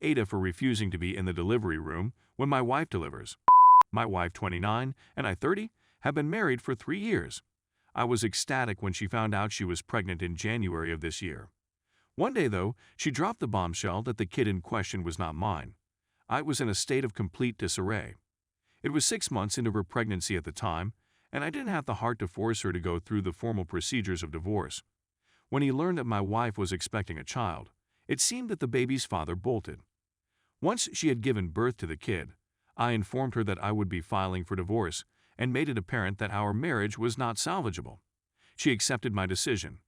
AITA for refusing to be in the delivery room when my wife delivers. My wife, 29, and I, 30, have been married for 3 years. I was ecstatic when she found out she was pregnant in January of this year. One day, though, she dropped the bombshell that the kid in question was not mine. I was in a state of complete disarray. It was 6 months into her pregnancy at the time, and I didn't have the heart to force her to go through the formal procedures of divorce. When he learned that my wife was expecting a child, it seemed that the baby's father bolted. Once she had given birth to the kid, I informed her that I would be filing for divorce and made it apparent that our marriage was not salvageable. She accepted my decision.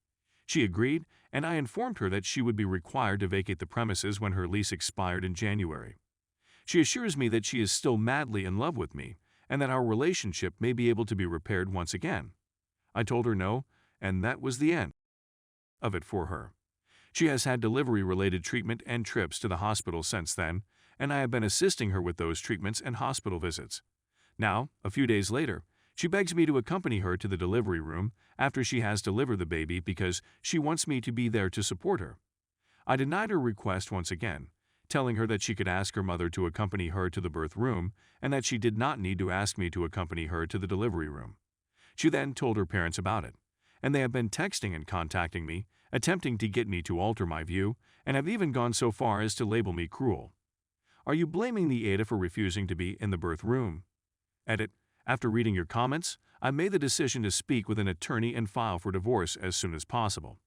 She agreed, and I informed her that she would be required to vacate the premises when her lease expired in January. She assures me that she is still madly in love with me and that our relationship may be able to be repaired once again. I told her no, and that was the end of it for her. She has had delivery-related treatment and trips to the hospital since then, and I have been assisting her with those treatments and hospital visits. Now, a few days later, she begs me to accompany her to the delivery room after she has delivered the baby because she wants me to be there to support her. I denied her request once again, telling her that she could ask her mother to accompany her to the birth room and that she did not need to ask me to accompany her to the delivery room. She then told her parents about it, and they have been texting and contacting me, attempting to get me to alter my view, and have even gone so far as to label me cruel. Are you blaming the AITA for refusing to be in the birth room? Edit. After reading your comments, I made the decision to speak with an attorney and file for divorce as soon as possible.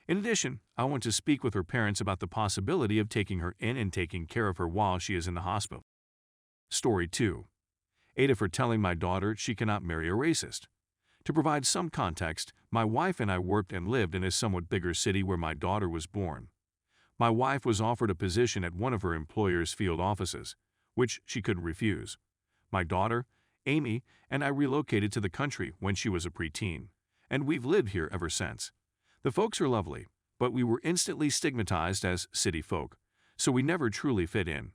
In addition, I want to speak with her parents about the possibility of taking her in and taking care of her while she is in the hospital. Story 2. AITA for telling my daughter she cannot marry a racist. To provide some context, my wife and I worked and lived in a somewhat bigger city where my daughter was born. My wife was offered a position at one of her employer's field offices, which she couldn't refuse. My daughter, Amy, and I relocated to the country when she was a preteen, and we've lived here ever since. The folks are lovely, but we were instantly stigmatized as city folk, so we never truly fit in.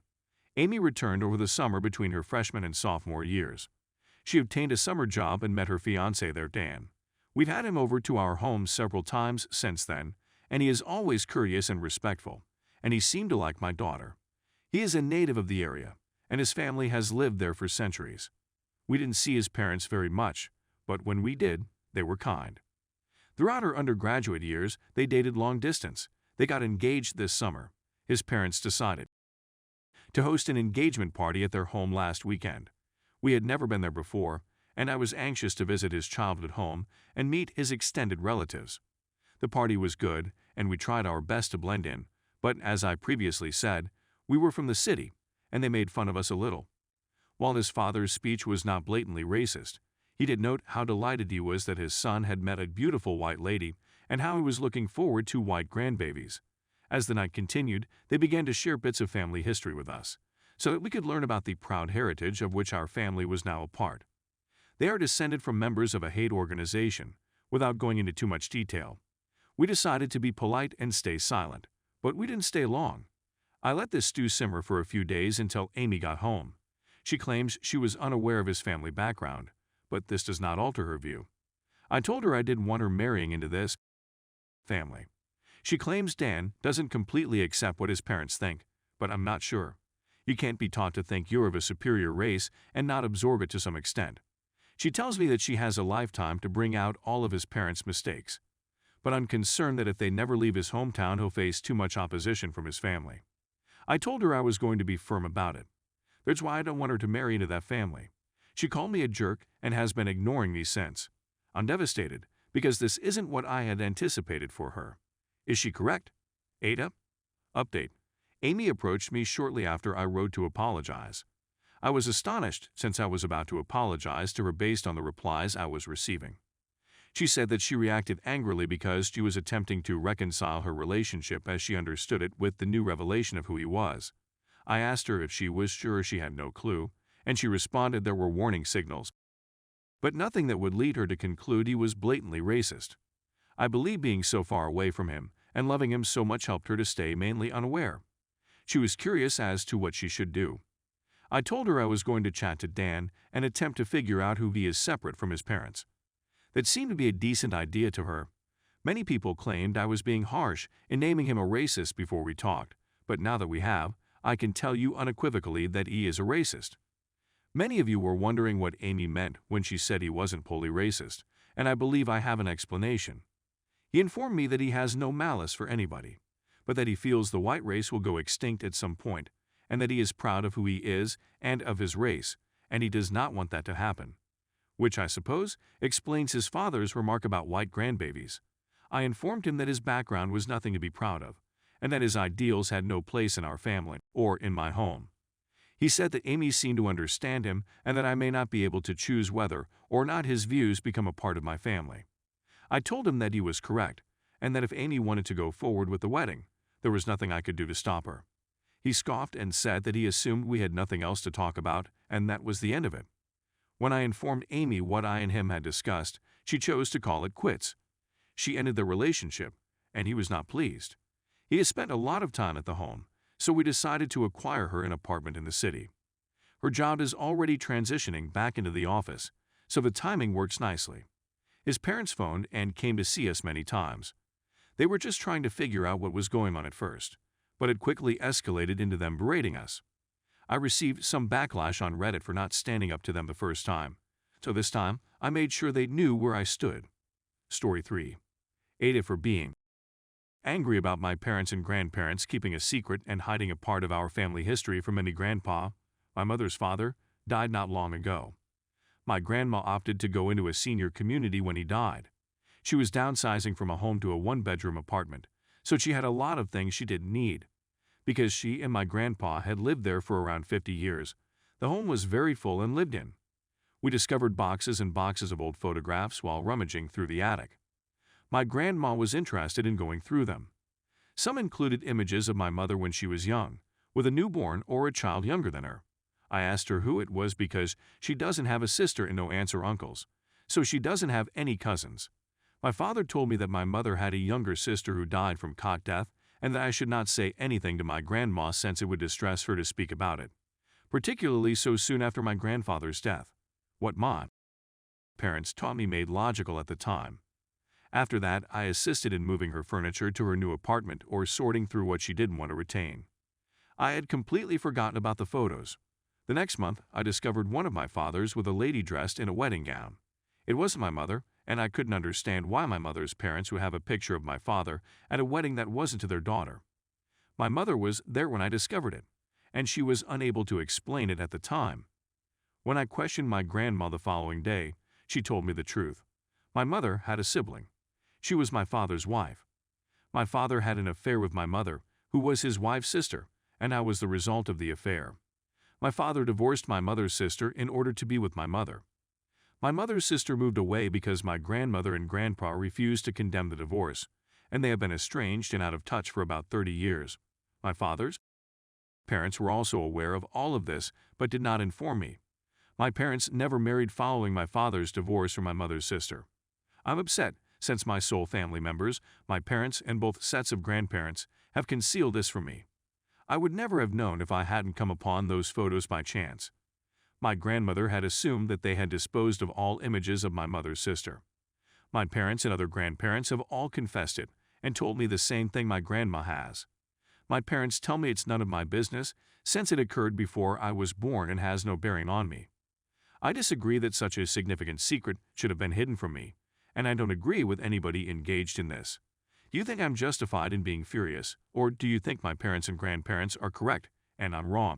Amy returned over the summer between her freshman and sophomore years. She obtained a summer job and met her fiancé there, Dan. We've had him over to our home several times since then, and he is always courteous and respectful, and he seemed to like my daughter. He is a native of the area, and his family has lived there for centuries. We didn't see his parents very much, but when we did, they were kind. Throughout her undergraduate years, they dated long distance. They got engaged this summer. His parents decided to host an engagement party at their home last weekend. We had never been there before, and I was anxious to visit his childhood home and meet his extended relatives. The party was good, and we tried our best to blend in, but as I previously said, we were from the city, and they made fun of us a little. While his father's speech was not blatantly racist, he did note how delighted he was that his son had met a beautiful white lady and how he was looking forward to white grandbabies. As the night continued, they began to share bits of family history with us, so that we could learn about the proud heritage of which our family was now a part. They are descended from members of a hate organization. Without going into too much detail, we decided to be polite and stay silent, but we didn't stay long. I let this stew simmer for a few days until Amy got home. She claims she was unaware of his family background, but this does not alter her view. I told her I didn't want her marrying into this family. She claims Dan doesn't completely accept what his parents think, but I'm not sure. You can't be taught to think you're of a superior race and not absorb it to some extent. She tells me that she has a lifetime to bring out all of his parents' mistakes, but I'm concerned that if they never leave his hometown, he'll face too much opposition from his family. I told her I was going to be firm about it. That's why I don't want her to marry into that family. She called me a jerk and has been ignoring me since. I'm devastated because this isn't what I had anticipated for her. Is she correct? AITA? Update. Amy approached me shortly after I wrote to apologize. I was astonished since I was about to apologize to her based on the replies I was receiving. She said that she reacted angrily because she was attempting to reconcile her relationship as she understood it with the new revelation of who he was. I asked her if she was sure she had no clue, and she responded there were warning signals, but nothing that would lead her to conclude he was blatantly racist. I believe being so far away from him and loving him so much helped her to stay mainly unaware. She was curious as to what she should do. I told her I was going to chat to Dan and attempt to figure out who he is separate from his parents. That seemed to be a decent idea to her. Many people claimed I was being harsh in naming him a racist before we talked, but now that we have, I can tell you unequivocally that he is a racist. Many of you were wondering what Amy meant when she said he wasn't wholly racist, and I believe I have an explanation. He informed me that he has no malice for anybody, but that he feels the white race will go extinct at some point, and that he is proud of who he is and of his race, and he does not want that to happen. Which, I suppose, explains his father's remark about white grandbabies. I informed him that his background was nothing to be proud of, and that his ideals had no place in our family or in my home. He said that Amy seemed to understand him and that I may not be able to choose whether or not his views become a part of my family. I told him that he was correct, and that if Amy wanted to go forward with the wedding, there was nothing I could do to stop her. He scoffed and said that he assumed we had nothing else to talk about, and that was the end of it. When I informed Amy what I and him had discussed, she chose to call it quits. She ended the relationship, and he was not pleased. He has spent a lot of time at the home, so we decided to acquire her an apartment in the city. Her job is already transitioning back into the office, so the timing works nicely. His parents phoned and came to see us many times. They were just trying to figure out what was going on at first, but it quickly escalated into them berating us. I received some backlash on Reddit for not standing up to them the first time, so this time I made sure they knew where I stood. Story 3. AITA for being angry about my parents and grandparents keeping a secret and hiding a part of our family history from any grandpa. My mother's father died not long ago. My grandma opted to go into a senior community when he died. She was downsizing from a home to a one-bedroom apartment, so she had a lot of things she didn't need. Because she and my grandpa had lived there for around 50 years, the home was very full and lived in. We discovered boxes and boxes of old photographs while rummaging through the attic. My grandma was interested in going through them. Some included images of my mother when she was young, with a newborn or a child younger than her. I asked her who it was because she doesn't have a sister and no aunts or uncles, so she doesn't have any cousins. My father told me that my mother had a younger sister who died from cot death and that I should not say anything to my grandma since it would distress her to speak about it, particularly so soon after my grandfather's death. What my parents taught me made logical at the time. After that, I assisted in moving her furniture to her new apartment or sorting through what she didn't want to retain. I had completely forgotten about the photos. The next month, I discovered one of my father's with a lady dressed in a wedding gown. It wasn't my mother, and I couldn't understand why my mother's parents would have a picture of my father at a wedding that wasn't to their daughter. My mother was there when I discovered it, and she was unable to explain it at the time. When I questioned my grandma the following day, she told me the truth. My mother had a sibling. She was my father's wife. My father had an affair with my mother, who was his wife's sister, and I was the result of the affair. My father divorced my mother's sister in order to be with my mother. My mother's sister moved away because my grandmother and grandpa refused to condemn the divorce, and they have been estranged and out of touch for about 30 years. My father's parents were also aware of all of this, but did not inform me. My parents never married following my father's divorce from my mother's sister. I'm upset since my sole family members, my parents and both sets of grandparents, have concealed this from me. I would never have known if I hadn't come upon those photos by chance. My grandmother had assumed that they had disposed of all images of my mother's sister. My parents and other grandparents have all confessed it and told me the same thing my grandma has. My parents tell me it's none of my business since it occurred before I was born and has no bearing on me. I disagree that such a significant secret should have been hidden from me, and I don't agree with anybody engaged in this. Do you think I'm justified in being furious, or do you think my parents and grandparents are correct and I'm wrong?